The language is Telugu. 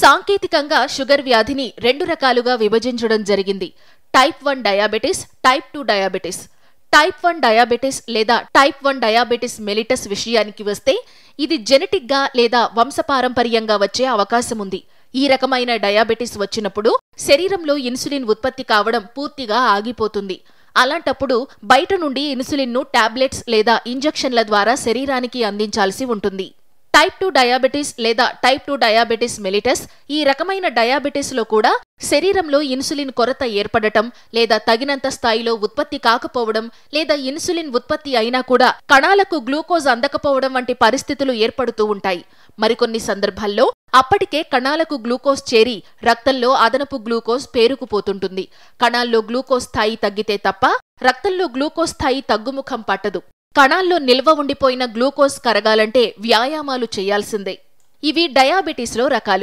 సాంకేతికంగా షుగర్ వ్యాధిని 2 రకాలుగా విభజించడం జరిగింది. Type 1 diabetes, type 2 diabetes. Type 1 diabetes లేదా టైప్ 1 డయాబెటిస్ మెలిటస్ విషయానికి వస్తే ఇది జెనెటిక్గా లేదా వంశపారంపర్యంగా వచ్చే అవకాశం ఉంది. ఈ రకమైన డయాబెటిస్ వచ్చినప్పుడు శరీరంలో ఇన్సులిన్ ఉత్పత్తి కావడం పూర్తిగా ఆగిపోతుంది. అలాంటప్పుడు బయట నుండి ఇన్సులిన్ను టాబ్లెట్స్ లేదా ఇంజెక్షన్ల ద్వారా శరీరానికి అందించాల్సి ఉంటుంది. టైప్ 2 డయాబెటిస్ లేదా టైప్ 2 డయాబెటిస్ మెలిటస్ ఈ రకమైన డయాబెటిస్లో కూడా శరీరంలో ఇన్సులిన్ కొరత ఏర్పడటం లేదా తగినంత స్థాయిలో ఉత్పత్తి కాకపోవడం లేదా ఇన్సులిన్ ఉత్పత్తి అయినా కూడా కణాలకు గ్లూకోజ్ అందకపోవడం వంటి పరిస్థితులు ఏర్పడుతూ ఉంటాయి. మరికొన్ని సందర్భాల్లో అప్పటికే కణాలకు గ్లూకోజ్ చేరి రక్తంలో అదనపు గ్లూకోజ్ పేరుకుపోతుంటుంది. కణాల్లో గ్లూకోజ్ స్థాయి తగ్గితే తప్ప రక్తంలో గ్లూకోజ్ స్థాయి తగ్గుముఖం పట్టదు. కణాల్లో నిల్వ ఉండిపోయిన గ్లూకోజ్ కరగాలంటే వ్యాయామాలు చేయాల్సిందే. ఇవి డయాబెటిస్లో రకాలు.